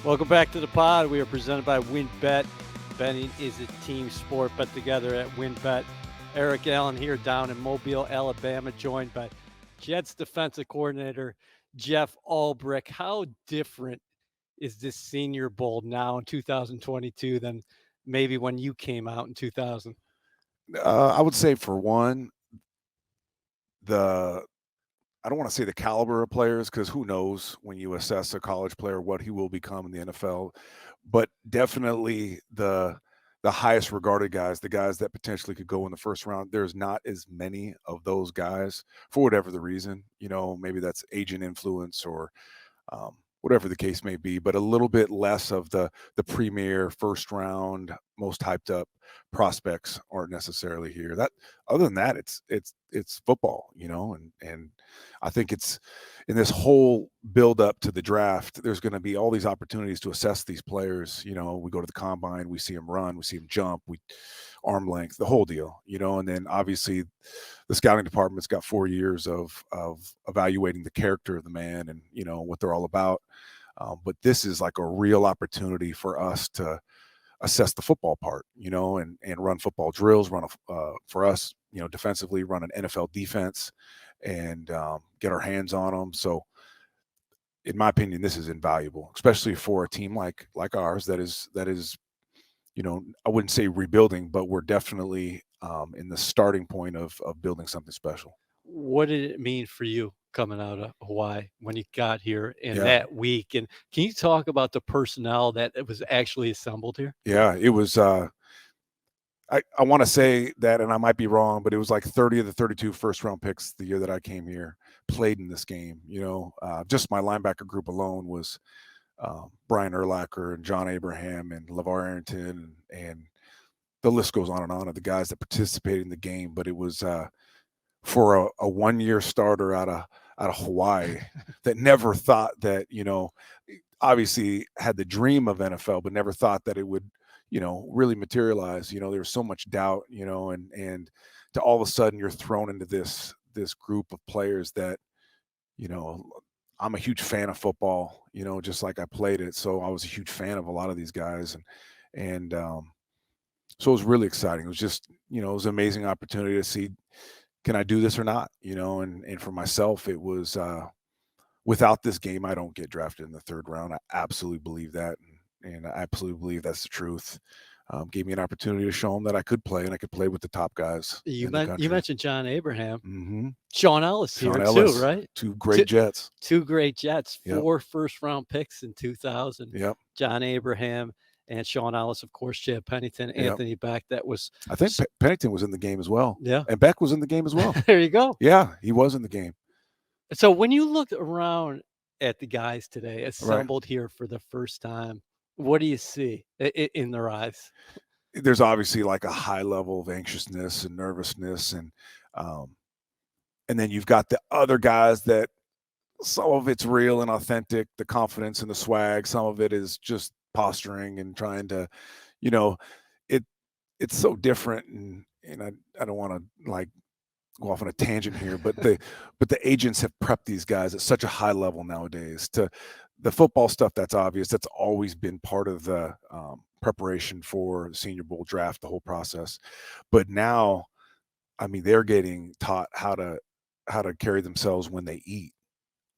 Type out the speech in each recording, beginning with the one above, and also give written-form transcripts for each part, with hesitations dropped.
Welcome back to the pod. We are presented by WynnBET. Betting is a team sport. Bet together at WynnBET. Eric Allen here down in Mobile, Alabama, joined by Jets defensive coordinator Jeff Ulbrich'a. How different is this Senior Bowl now in 2022 than maybe when you came out in 2000? I would say for one, I don't want to say the caliber of players because who knows when you assess a college player what he will become in the NFL, but definitely the highest regarded guys, the guys that potentially could go in the first round. There's not as many of those guys for whatever the reason. Maybe that's agent influence or whatever the case may be, but a little bit less of the premier first round, most hyped up prospects aren't necessarily here. That other than that, it's football, and I think it's in this whole build up to the draft. There's going to be all these opportunities to assess these players. We go to the combine, we see them run, we see them jump, we arm length, the whole deal, and then obviously the scouting department's got 4 years of evaluating the character of the man and what they're all about. But this is like a real opportunity for us to assess the football part, and run football drills, for us, defensively, run an NFL defense and get our hands on them. So in my opinion, this is invaluable, especially for a team like ours that is I wouldn't say rebuilding, but we're definitely in the starting point of building something special. What did it mean for you coming out of Hawaii when you got here in Yeah. that week? And can you talk about the personnel that was actually assembled here? Yeah, it was I want to say that, and I might be wrong, but it was like 30 of the 32 first round picks the year that I came here played in this game. Just my linebacker group alone was Brian Urlacher and John Abraham and LeVar Arrington and the list goes on and on of the guys that participated in the game. But it was for a 1 year starter out of Hawaii that never thought that, obviously had the dream of NFL, but never thought that it would, really materialize. There was so much doubt, and to all of a sudden you're thrown into this group of players that, I'm a huge fan of football, just like I played it. So I was a huge fan of a lot of these guys. And so it was really exciting. It was just, it was an amazing opportunity to see, can I do this or not? And for myself, it was, without this game, I don't get drafted in the third round. I absolutely believe that. And I absolutely believe that's the truth. Gave me an opportunity to show them that I could play and I could play with the top guys in the country. You mentioned John Abraham. Mm-hmm. Sean Ellis Sean here Ellis, too, right? Two great Jets. Two great Jets. Yep. 4 first-round picks in 2000. Yep. John Abraham and Sean Ellis, of course, Chad Pennington, Anthony Beck. That was, I think Pennington was in the game as well. Yeah. And Beck was in the game as well. There you go. Yeah, he was in the game. So when you look around at the guys today assembled Right. here for the first time, what do you see in their eyes? There's obviously like a high level of anxiousness and nervousness, and then you've got the other guys that some of it's real and authentic, the confidence and the swag. Some of it is just posturing and trying to, it's so different. And I don't want to like go off on a tangent here, but the agents have prepped these guys at such a high level nowadays. To the football stuff, that's obvious. That's always been part of the preparation for the Senior Bowl draft, the whole process. But now, I mean, they're getting taught how to carry themselves when they eat,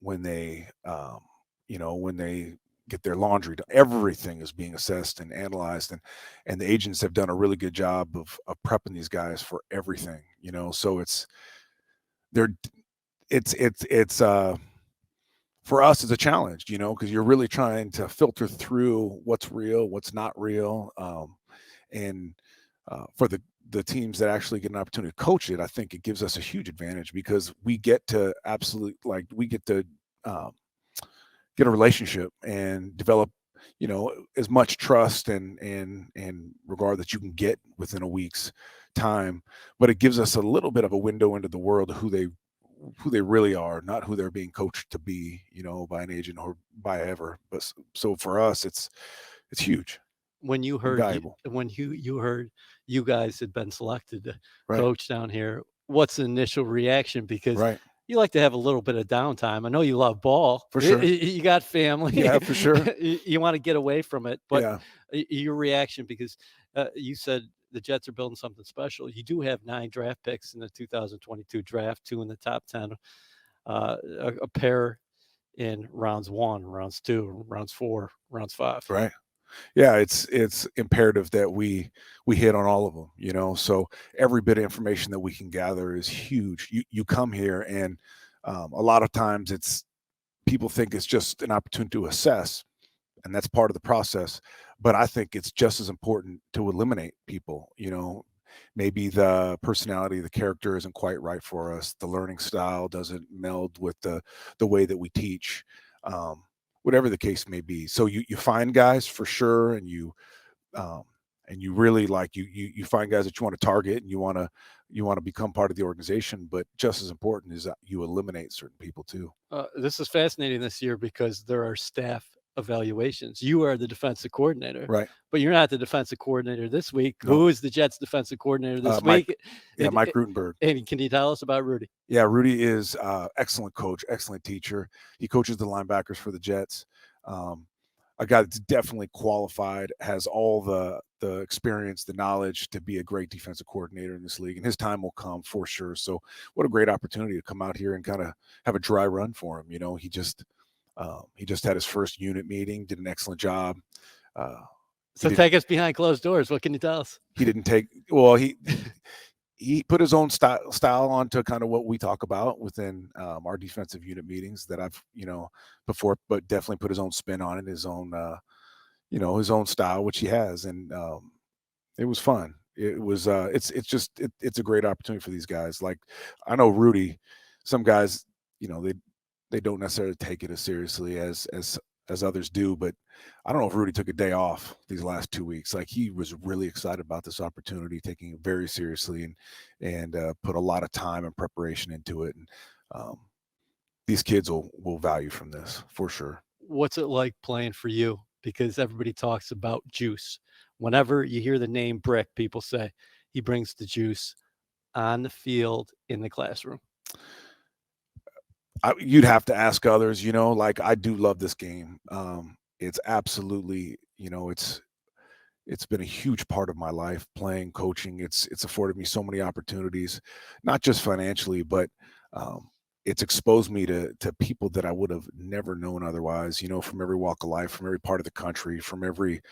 when they when they get their laundry done. Everything is being assessed and analyzed, and the agents have done a really good job of prepping these guys for everything. So it's for us it's a challenge, because you're really trying to filter through what's real, what's not real, and for the teams that actually get an opportunity to coach it, I think it gives us a huge advantage because we get to get a relationship and develop, as much trust and regard that you can get within a week's time. But it gives us a little bit of a window into the world of who they really are, not who they're being coached to be, by an agent or by ever. But so for us, it's huge. When you heard Valuable. when you heard you guys had been selected to Right. coach down here, what's the initial reaction? Because Right. you like to have a little bit of downtime. I know you love ball. For sure. You got family. Yeah, for sure. You want to get away from it. But Yeah. your reaction, because you said the Jets are building something special. You do have 9 draft picks in the 2022 draft, 2 in the top 10, a pair in rounds 1, rounds 2, rounds 4, rounds 5. Right. Yeah, it's imperative that we hit on all of them, you know. So every bit of information that we can gather is huge. You come here, and a lot of times it's people think it's just an opportunity to assess, and that's part of the process. But I think it's just as important to eliminate people. You know, maybe the personality, the character isn't quite right for us. The learning style doesn't meld with the way that we teach. Um, Whatever the case may be. So you find guys for sure, um, and you really like you find guys that you want to target, and you want to become part of the organization. But just as important is that you eliminate certain people too. This is fascinating this year because there are staff evaluations. You are the defensive coordinator, Right. but you're not the defensive coordinator this week. No. Who is the Jets defensive coordinator this Mike. week? Yeah, Mike Rutenberg. And can you tell us about Rudy? Yeah, Rudy is excellent coach, excellent teacher. He coaches the linebackers for the Jets. A guy that's definitely qualified, has all the experience, the knowledge to be a great defensive coordinator in this league, and his time will come for sure. So, what a great opportunity to come out here and kind of have a dry run for him. You know, he just had his first unit meeting, did an excellent job. So take us behind closed doors. What can you tell us? He didn't take well. He put his own style onto kind of what we talk about within our defensive unit meetings that I've before, but definitely put his own spin on it, his own his own style, which he has, and it was fun. It was it's a great opportunity for these guys. Like I know Rudy, some guys they don't necessarily take it as seriously as others do, but I don't know if Rudy took a day off these last 2 weeks. Like he was really excited about this opportunity, taking it very seriously, and put a lot of time and preparation into it. And these kids will value from this for sure. What's it like playing for you? Because everybody talks about juice. Whenever you hear the name Brick, people say he brings the juice on the field, in the classroom. You'd have to ask others, like I do love this game. It's absolutely, it's been a huge part of my life, playing, coaching. It's afforded me so many opportunities, not just financially, but it's exposed me to people that I would have never known otherwise, from every walk of life, from every part of the country, from every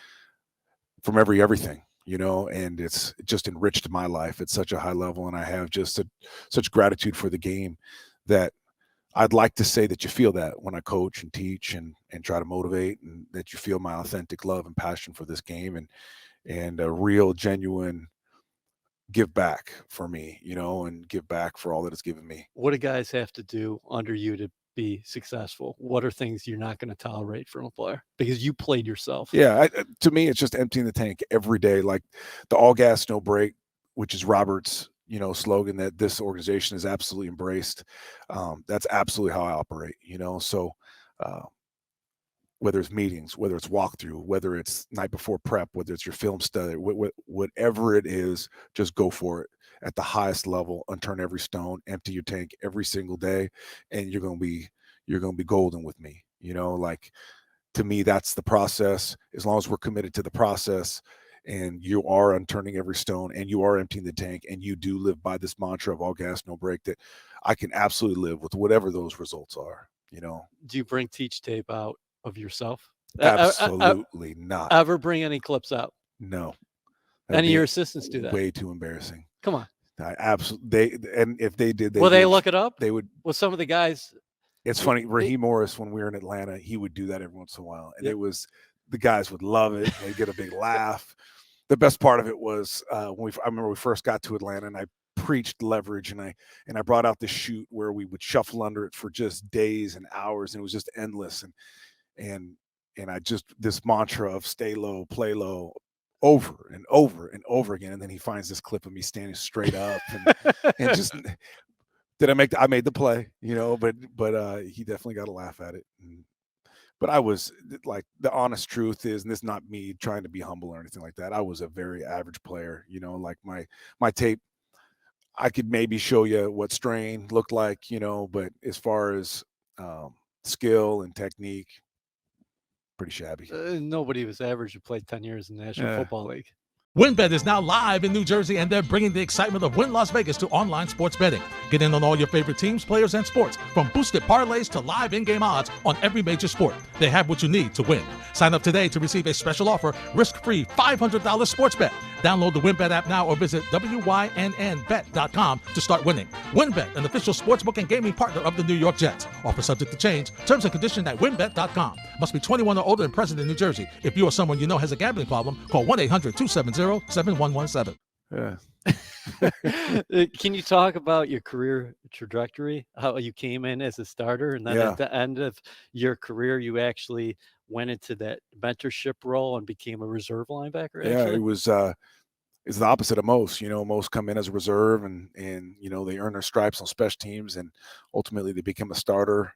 everything, and it's just enriched my life at such a high level. And I have just such gratitude for the game that I'd like to say that you feel that when I coach and teach and try to motivate, and that you feel my authentic love and passion for this game, and a real genuine give back for me, and give back for all that it's given me. What do guys have to do under you to be successful? What are things you're not going to tolerate from a player because you played yourself? Yeah, to me, it's just emptying the tank every day, like the all gas, no break, which is Robert's slogan that this organization has absolutely embraced. That's absolutely how I operate, so whether it's meetings, whether it's walkthrough, whether it's night before prep, whether it's your film study, whatever it is, just go for it at the highest level, unturn every stone, empty your tank every single day, and you're going to be golden with me. Like to me, that's the process. As long as we're committed to the process, and you are unturning every stone, and you are emptying the tank, and you do live by this mantra of all gas, no break, that I can absolutely live with whatever those results are. Do you bring teach tape out of yourself? Absolutely not. Ever bring any clips out? No. Any of your assistants do that? Way too embarrassing. Come on. I absolutely. And if they did, Will they look it up? They would. Well, some of the guys. It's funny. Raheem Morris, when we were in Atlanta, he would do that every once in a while, and it was the guys would love it. They'd get a big laugh. The best part of it was I remember we first got to Atlanta, and I preached leverage, and I brought out this chute where we would shuffle under it for just days and hours, and it was just endless. And I just this mantra of stay low, play low, over and over and over again. And then he finds this clip of me standing straight up, and just I made the play, but he definitely got a laugh at it. But I was like, the honest truth is, and this is not me trying to be humble or anything like that, I was a very average player, like my tape, I could maybe show you what strain looked like, but as far as skill and technique, pretty shabby. Nobody was average who played 10 years in the National Yeah. Football League. WynnBET is now live in New Jersey, and they're bringing the excitement of Wynn Las Vegas to online sports betting. Get in on all your favorite teams, players, and sports, from boosted parlays to live in-game odds on every major sport. They have what you need to win. Sign up today to receive a special offer, risk-free $500 sports bet. Download the WynnBET app now or visit wynnbet.com to start winning. WynnBET, an official sportsbook and gaming partner of the New York Jets. Offer subject to change. Terms and conditions at wynnbet.com. Must be 21 or older and present in New Jersey. If you or someone you know has a gambling problem, call 1-800-270-7117. Yeah. Can you talk about your career trajectory, how you came in as a starter, and then Yeah. at the end of your career, you actually went into that mentorship role and became a reserve linebacker? Yeah, Actually? it was it's the opposite of most. Most come in as a reserve and they earn their stripes on special teams and ultimately they become a starter.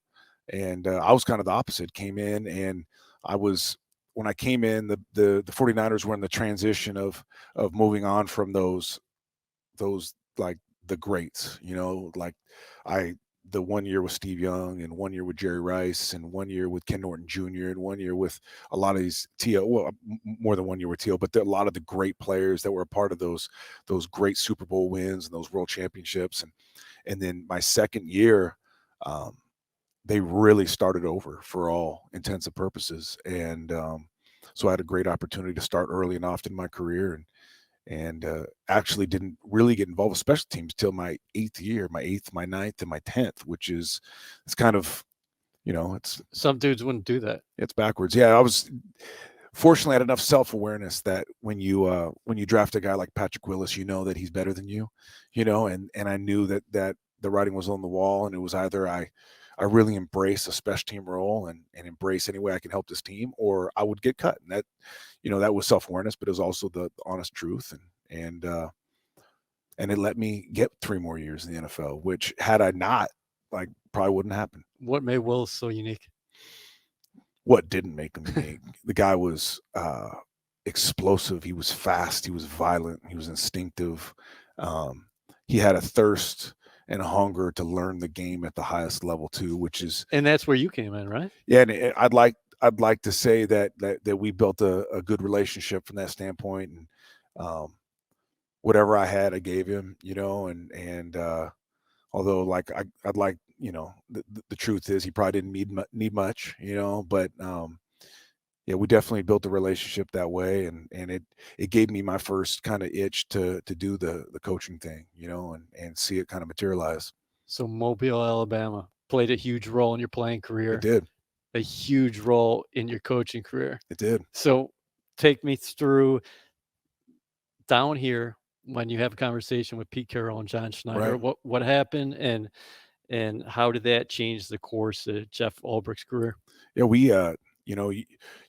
And I was kind of the opposite. Came in and when I came in, the 49ers were in the transition of moving on from those like the greats, like the 1 year with Steve Young and 1 year with Jerry Rice and 1 year with Ken Norton Jr. and 1 year with a lot of these more than 1 year with T.O., but a lot of the great players that were a part of those great Super Bowl wins and those world championships. And then my second year, they really started over for all intents and purposes. And so I had a great opportunity to start early and often in my career and actually didn't really get involved with special teams till my 8th year, my 8th, my 9th, and my 10th, which it's kind of, it's Some dudes wouldn't do that. it's backwards. Yeah, I was fortunately had enough self-awareness that when you draft a guy like Patrick Willis, that he's better than you, and I knew that the writing was on the wall, and it was either I really embrace a special team role and embrace any way I can help this team, or I would get cut. And that, that was self-awareness, but it was also the honest truth. And it let me get 3 more years in the NFL, which had I not, probably wouldn't happen. What made Will so unique? What didn't make him unique? The guy was explosive. He was fast. He was violent. He was instinctive. He had a thirst and a hunger to learn the game at the highest level too, and that's where you came in, right? Yeah. And I'd like to say that we built a good relationship from that standpoint. And whatever I had, I gave him, and although I'd like, the truth is he probably didn't need much, but yeah, we definitely built a relationship that way, and it gave me my first kind of itch to do the coaching thing, and see it kind of materialize. So Mobile, Alabama played a huge role in your playing career. It did. A huge role in your coaching career. It did. So take me through down here when you have a conversation with Pete Carroll and John Schneider. Right. What happened and how did that change the course of Jeff Ulbrich's career? Yeah, we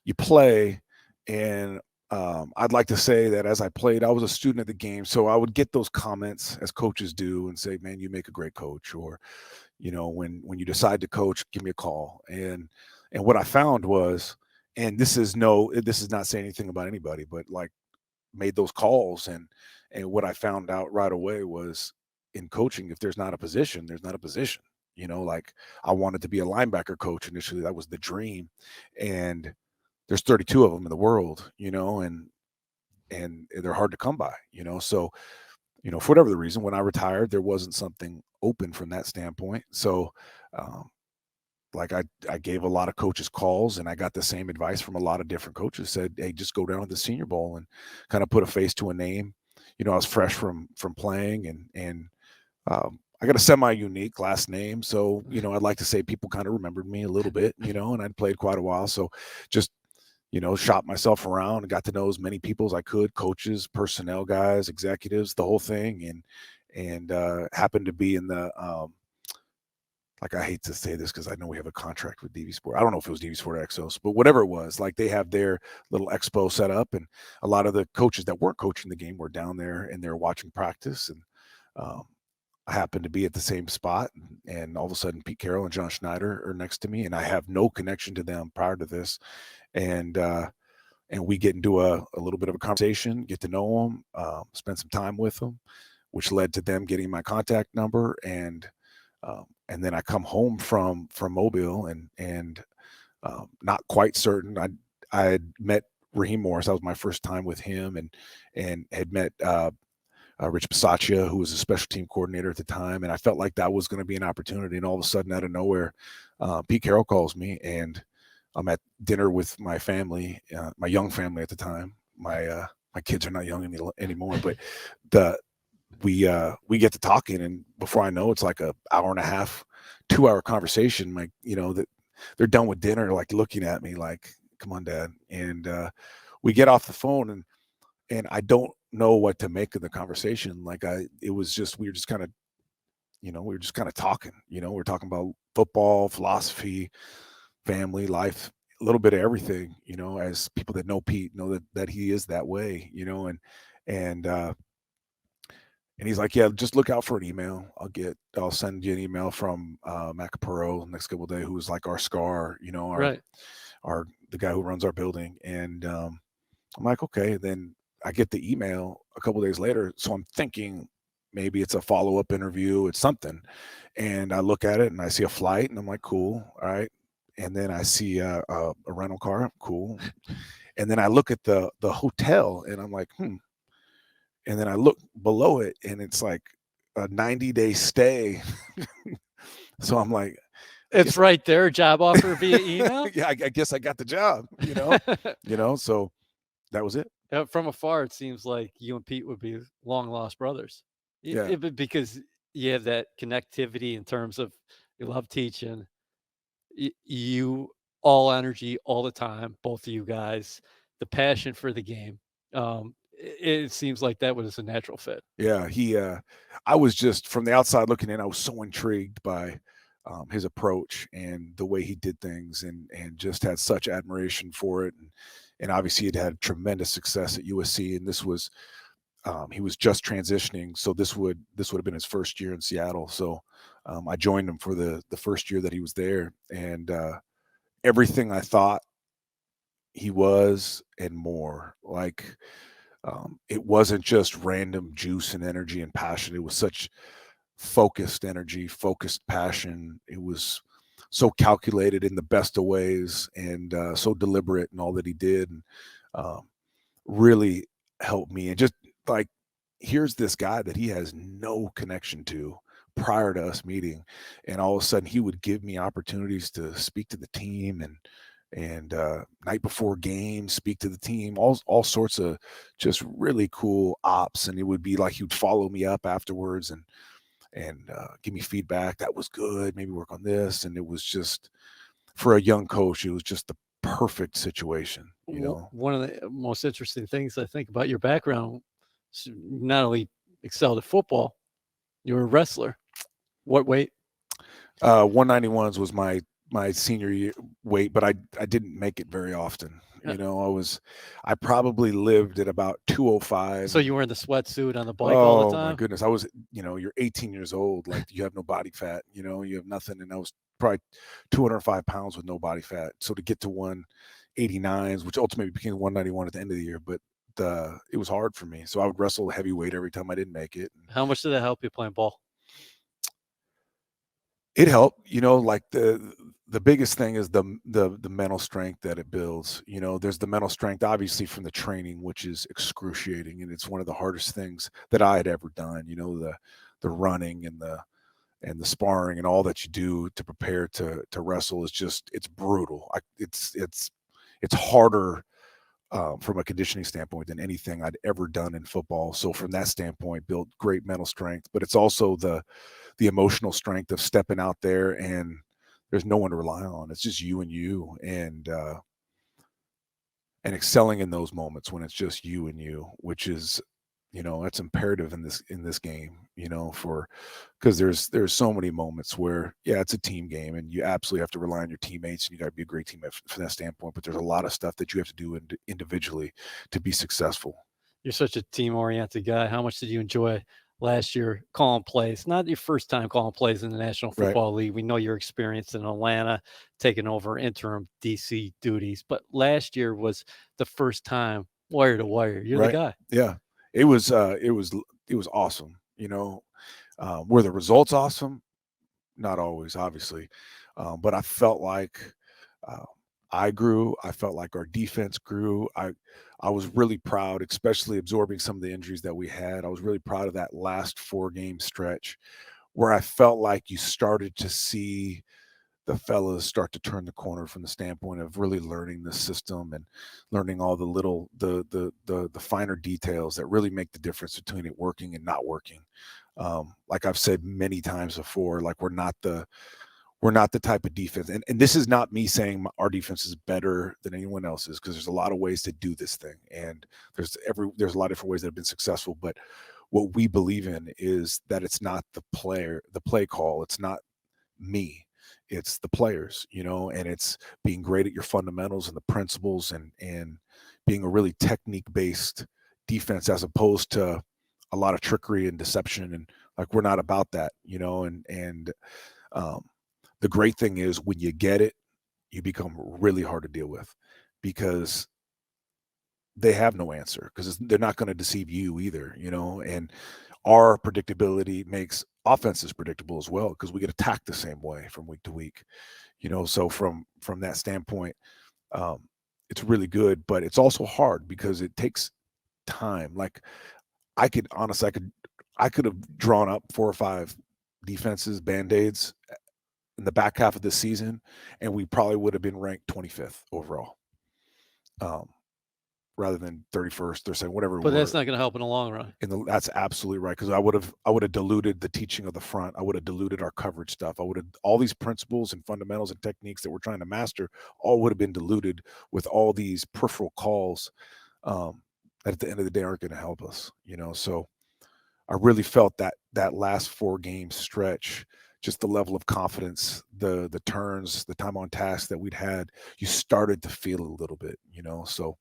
you play, and I'd like to say that as I played, I was a student of the game, so I would get those comments as coaches do and say, "Man, you make a great coach," or when you decide to coach, give me a call. And what I found was, and this is not saying anything about anybody, but made those calls, and what I found out right away was, in coaching, if there's not a position, there's not a position. I wanted to be a linebacker coach initially. That was the dream. And there's 32 of them in the world, and they're hard to come by, so, for whatever the reason, when I retired, there wasn't something open from that standpoint. So, I gave a lot of coaches calls, and I got the same advice from a lot of different coaches. Said, "Hey, just go down to the Senior Bowl and kind of put a face to a name." I was fresh from playing, and I got a semi-unique last name, so I'd like to say people kind of remembered me a little bit, and I'd played quite a while, so just shot myself around and got to know as many people as I could, coaches, personnel guys, executives, the whole thing, and happened to be in the I hate to say this because I know we have a contract with DV Sport. I don't know if it was DV Sport Exos, but whatever it was, they have their little expo set up, and a lot of the coaches that weren't coaching the game were down there and they're watching practice, and I happened to be at the same spot, and all of a sudden Pete Carroll and John Schneider are next to me, and I have no connection to them prior to this. And we get into a little bit of a conversation, get to know them, spend some time with them. which led to them getting my contact number. And then I come home from Mobile, and not quite certain. I had met Raheem Morris. That was my first time with him, and had met Rich Bisaccia, who was a special team coordinator at the time. And I felt like that was going to be an opportunity. And all of a sudden, out of nowhere, Pete Carroll calls me, and I'm at dinner with my family, my young family at the time. My kids are not young anymore, but we get to talking, and before I know, it's like a hour and a half, 2-hour conversation. Like, that they're done with dinner, like looking at me like, "Come on, Dad." And we get off the phone, and I don't know what to make of the conversation. Like, it was just, we were just kind of talking. We're talking about football, philosophy, family, life, a little bit of everything. As people that know Pete know that he is that way. And he's like, "Yeah, just look out for an email. I'll send you an email from Macapuro next couple of days, who is like our SCAR, Right. the guy who runs our building." And I'm like, "Okay." Then I get the email a couple of days later, so I'm thinking maybe it's a follow-up interview, it's something. And I look at it and I see a flight, and I'm like, "Cool, all right." And then I see a rental car, cool. And then I look at the hotel, and I'm like, And then I look below it, and it's like a 90-day stay. So I'm like, It's right there, job offer via email. yeah, I guess I got the job, so that was it. From afar, it seems like you and Pete would be long lost brothers. Yeah. Because you have that connectivity in terms of you love teaching, you all energy all the time, both of you guys, the passion for the game. It seems like that was a natural fit. Yeah, I was just, from the outside looking in, I was so intrigued by his approach and the way he did things, and just had such admiration for it. And obviously he'd had tremendous success at USC, and this was, he was just transitioning. So this would have been his first year in Seattle. So I joined him for the first year that he was there, and everything I thought he was and more. Like, it wasn't just random juice and energy and passion. It was such focused energy, focused passion. It was so calculated in the best of ways, and so deliberate in all that he did, and really helped me. And just like, here's this guy that he has no connection to prior to us meeting, and all of a sudden he would give me opportunities to speak to the team, and night before games, speak to the team, all sorts of just really cool ops. And it would be like he would follow me up afterwards, and give me feedback. That was good, maybe work on this. And it was just, for a young coach, it was just the perfect situation. One of the most interesting things I think about your background is not only excelled at football, you were a wrestler. What weight? 191s was my senior year weight, but I didn't make it very often. I probably lived at about 205. So you were in the sweatsuit on the bike all the time? Oh my goodness. I was, you're 18 years old. Like, you have no body fat, you have nothing. And I was probably 205 pounds with no body fat. So to get to 189s, which ultimately became 191 at the end of the year, but it was hard for me. So I would wrestle heavyweight every time I didn't make it. How much did that help you playing ball? It helped, like the biggest thing is the mental strength that it builds. There's the mental strength, obviously, from the training, which is excruciating, and it's one of the hardest things that I had ever done. The running and the sparring and all that you do to prepare to wrestle is just, it's brutal. It's harder from a conditioning standpoint than anything I'd ever done in football. So from that standpoint, built great mental strength. But it's also the emotional strength of stepping out there, and there's no one to rely on. It's just you and you, and excelling in those moments when it's just you and you, which is, that's imperative in this game, because there's so many moments where, yeah, it's a team game, and you absolutely have to rely on your teammates, and you got to be a great teammate from that standpoint. But there's a lot of stuff that you have to do individually to be successful. You're such a team-oriented guy. How much did you enjoy last year calling plays? Not your first time calling plays in the National Football League. We know your experience in Atlanta, taking over interim DC duties, but last year was the first time wire to wire. You're the guy. Yeah, it was awesome. Were the results awesome? Not always, obviously. But I felt like uh, I grew. I felt like our defense grew. I was really proud, especially absorbing some of the injuries that we had. I was really proud of that last 4-game stretch where I felt like you started to see the fellas start to turn the corner from the standpoint of really learning the system and learning all the little the finer details that really make the difference between it working and not working. Like I've said many times before, like we're not the type of defense, and this is not me saying our defense is better than anyone else's, because there's a lot of ways to do this thing, and there's a lot of different ways that have been successful. But what we believe in is that it's not the play call, it's not me, it's the players, and it's being great at your fundamentals and the principles, and being a really technique based defense as opposed to a lot of trickery and deception. And like, we're not about that, um, the great thing is when you get it, you become really hard to deal with, because they have no answer, because they're not going to deceive you either, and our predictability makes offenses predictable as well, because we get attacked the same way from week to week, so from that standpoint, it's really good, but it's also hard because it takes time. Like, I could have drawn up 4 or 5 defenses, band-aids in the back half of this season, and we probably would have been ranked 25th overall, rather than 31st or 2nd, whatever. But that's not going to help in the long run. That's absolutely right, because I would have diluted the teaching of the front. I would have diluted our coverage stuff. I would have, all these principles and fundamentals and techniques that we're trying to master, all would have been diluted with all these peripheral calls that at the end of the day aren't going to help us. So I really felt that last 4-game stretch, just the level of confidence, the turns, the time on task that we'd had, you started to feel a little bit, so.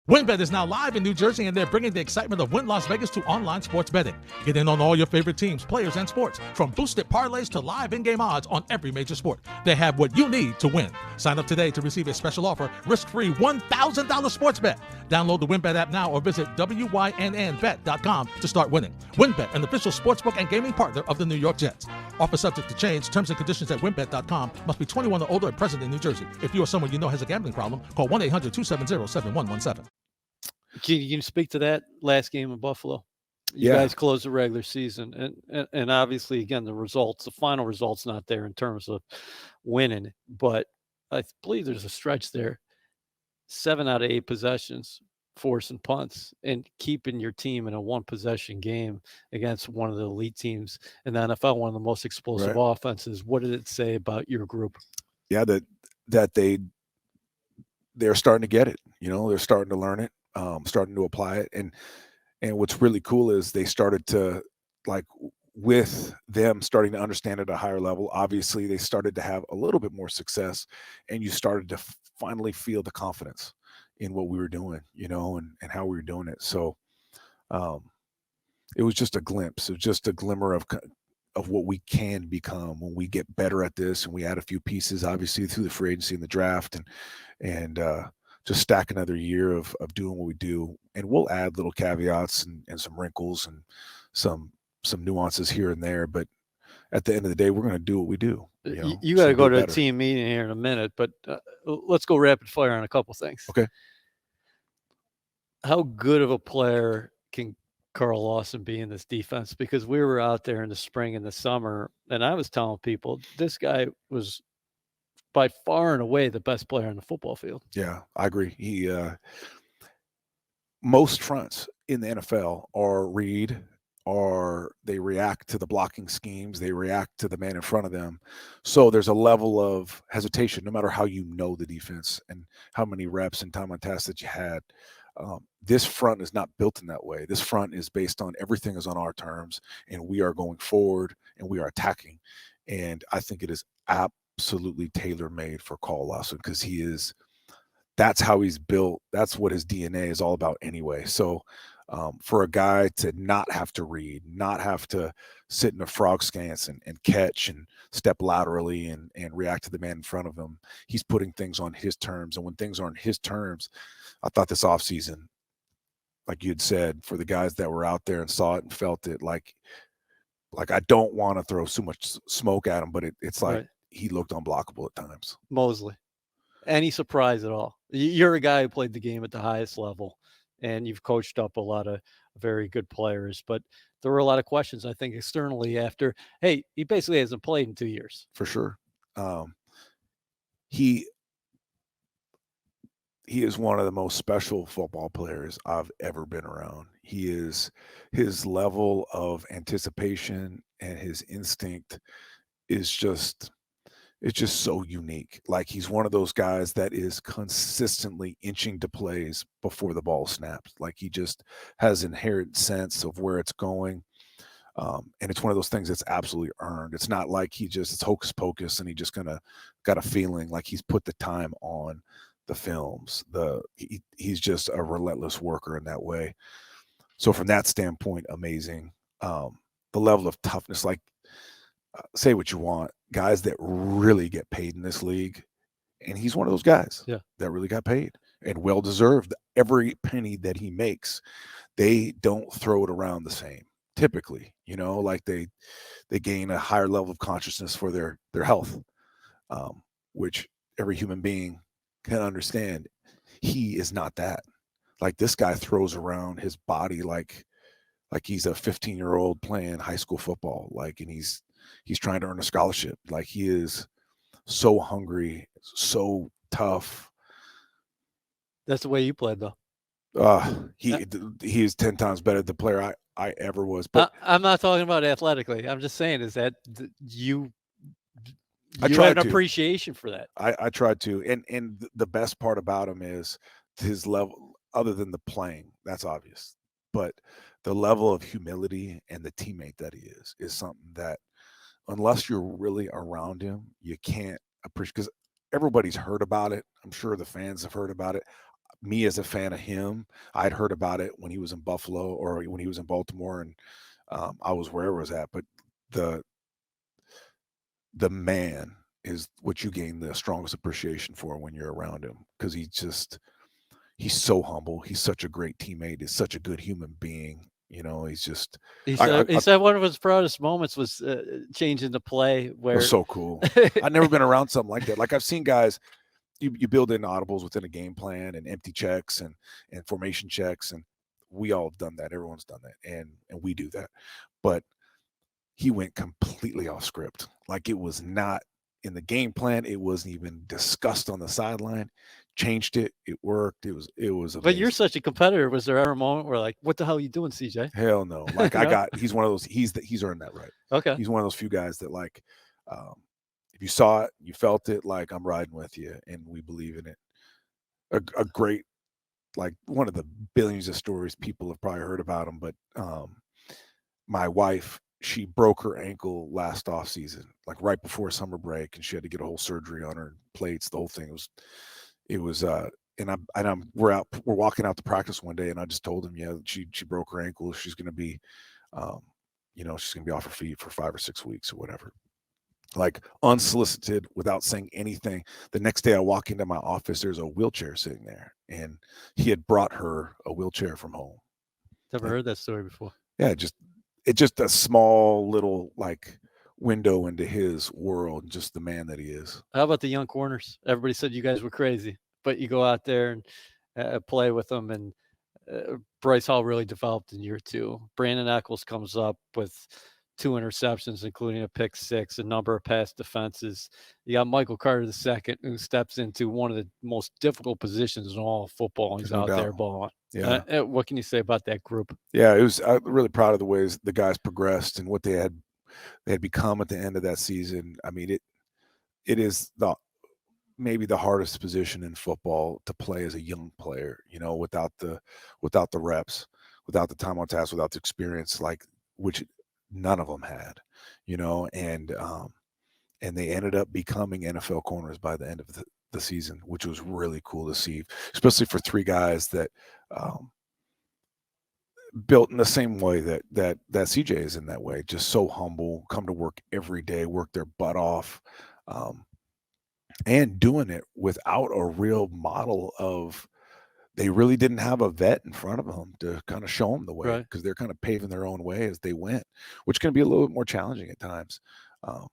WynnBET is now live in New Jersey, and they're bringing the excitement of Wynn Las Vegas to online sports betting. Get in on all your favorite teams, players, and sports, from boosted parlays to live in-game odds on every major sport. They have what you need to win. Sign up today to receive a special offer, risk-free $1,000 sports bet. Download the WynnBET app now or visit wynnbet.com to start winning. WynnBET, an official sportsbook and gaming partner of the New York Jets. Offer subject to change. Terms and conditions at wynnbet.com. Must be 21 or older and present in New Jersey. If you or someone you know has a gambling problem, call 1-800-270-7117. Can you speak to that last game in Buffalo? You guys closed the regular season, and obviously, again, the final results not there in terms of winning, but I believe there's a stretch there, 7 out of 8 possessions, forcing punts, and keeping your team in a 1-possession game against one of the elite teams in the NFL, one of the most explosive offenses. What did it say about your group? Yeah, that they're starting to get it. They're starting to learn it, starting to apply it, and what's really cool is they started to, like, with them starting to understand at a higher level, obviously they started to have a little bit more success, and you started to finally feel the confidence in what we were doing, and how we were doing it. So it was just a glimpse. It was just a glimmer of what we can become when we get better at this, and we add a few pieces, obviously, through the free agency and the draft, and just stack another year of doing what we do. And we'll add little caveats and some wrinkles and some nuances here and there, but at the end of the day, we're going to do what we do. You got to go to a team meeting here in a minute, but let's go rapid fire on a couple things. Okay. How good of a player can Carl Lawson be in this defense? Because we were out there in the spring and the summer, and I was telling people this guy was by far and away the best player on the football field. Yeah, I agree. He most fronts in the NFL are read, or they react to the blocking schemes, they react to the man in front of them. So there's a level of hesitation, no matter how you know the defense and how many reps and time on task that you had. This front is not built in that way. This front is based on everything is on our terms, and we are going forward and we are attacking. And I think it is absolutely tailor-made for Carl Lawson, because that's how he's built. That's what his DNA is all about anyway. So for a guy to not have to read, not have to sit in a frog stance and catch and step laterally and react to the man in front of him, he's putting things on his terms. And when things aren't his terms, I thought this offseason, like you had said, for the guys that were out there and saw it and felt it, like, Like, I don't want to throw so much smoke at him, but it's like Right. he looked unblockable at times. Mosley. Any surprise at all? You're a guy who played the game at the highest level, and you've coached up a lot of very good players, but there were a lot of questions, I think, externally after, hey, he basically hasn't played in 2 years. For sure. He is one of the most special football players I've ever been around. His level of anticipation and his instinct is just it's just so unique. Like, he's one of those guys that is consistently inching to plays before the ball snaps. Like, he just has inherent sense of where it's going. And it's one of those things that's absolutely earned. It's not like it's hocus pocus and he just got a feeling. Like, he's put the time on the films. He's just a relentless worker in that way. So from that standpoint, amazing. The level of toughness, like, say what you want, guys that really get paid in this league, and he's one of those guys that really got paid and well deserved. Every penny that he makes, they don't throw it around the same. Typically, like they gain a higher level of consciousness for their health, which every human being can understand. He is not that. Like, this guy throws around his body like he's a 15-year-old playing high school football. Like, and he's trying to earn a scholarship. Like, he is so hungry, so tough. That's the way you played, though. He is 10 times better than the player I ever was. But I'm not talking about athletically. I'm just saying is that you I have tried an to. appreciation for that. I tried to. And the best part about him is his level, other than the playing, that's obvious. But the level of humility and the teammate that he is something that, unless you're really around him, you can't appreciate, because everybody's heard about it. I'm sure the fans have heard about it. Me, as a fan of him, I'd heard about it when he was in Buffalo or when he was in Baltimore, and I was wherever I was at. But the man is what you gain the strongest appreciation for when you're around him, because he's so humble. He's such a great teammate. He's such a good human being. He's just. He said one of his proudest moments was changing the play. Where it was so cool. I've never been around something like that. Like, I've seen guys. You build in audibles within a game plan and empty checks and formation checks, and we all have done that. Everyone's done that, and we do that. But he went completely off script. Like, it was not in the game plan. It wasn't even discussed on the sideline. Changed it. It worked. It was amazing. But you're such a competitor. Was there ever a moment where, like, what the hell are you doing, CJ? Hell no. Like, he's one of those. He's earned that right. Okay. He's one of those few guys that, like, if you saw it, you felt it, like, I'm riding with you, and we believe in it. A great, like, one of the billions of stories people have probably heard about him. But my wife, she broke her ankle last off season, like right before summer break, and she had to get a whole surgery on her plates. The whole thing was we're walking out to practice one day, and I just told him, she broke her ankle. She's going to be, she's going to be off her feet for 5 or 6 weeks or whatever. Like, unsolicited, without saying anything. The next day I walk into my office, there's a wheelchair sitting there, and he had brought her a wheelchair from home. Never heard that story before. Yeah, it's just a small little, like, window into his world, just the man that he is. How about the young corners? Everybody said you guys were crazy, but you go out there and play with them, and Bryce Hall really developed in year 2. Brandon Eccles comes up with 2 interceptions, including a pick 6, a number of pass defenses. You got Michael Carter II, who steps into one of the most difficult positions in all of football. He's out there balling. Yeah. What can you say about that group? Yeah, I'm really proud of the ways the guys progressed and what they had become at the end of that season. I mean, it is maybe the hardest position in football to play as a young player, without the reps, without the time on task, without the experience, like, which none of them had, and they ended up becoming NFL corners by the end of the season, which was really cool to see, especially for 3 guys that built in the same way that CJ is in that way, just so humble, come to work every day, work their butt off, and doing it without a real model of they really didn't have a vet in front of them to kind of show them the way, Right. because they're kind of paving their own way as they went, which can be a little bit more challenging at times. Um,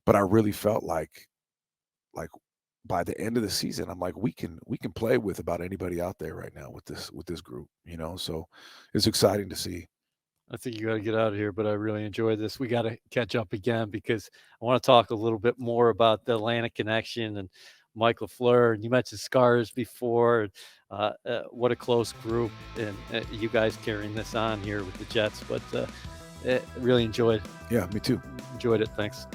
but I really felt like by the end of the season, I'm like, we can play with about anybody out there right now with this group, So it's exciting to see. I think you got to get out of here, but I really enjoyed this. We got to catch up again because I want to talk a little bit more about the Atlanta connection and Mike LaFleur. And you mentioned Scars before. What a close group, and you guys carrying this on here with the Jets. But really enjoyed Yeah, me too. it. Thanks.